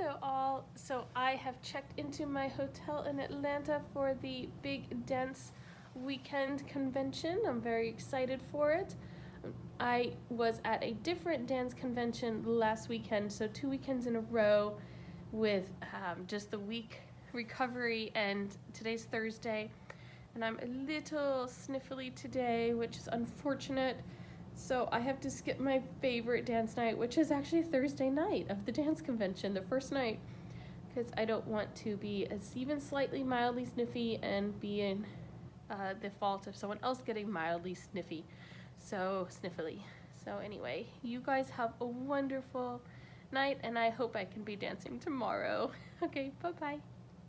Hello all. So I have checked into my hotel in Atlanta for the big dance weekend convention. I'm very excited for it. I was at a different dance convention last weekend, so 2 weekends in a row with just the week recovery, and today's Thursday and I'm a little sniffly today, which is unfortunate. So I have to skip my favorite dance night, which is actually Thursday night of the dance convention, the first night, because I don't want to be even slightly mildly sniffy and be in the fault of someone else getting mildly sniffy. So sniffly. So anyway, you guys have a wonderful night, and I hope I can be dancing tomorrow. Okay, bye-bye.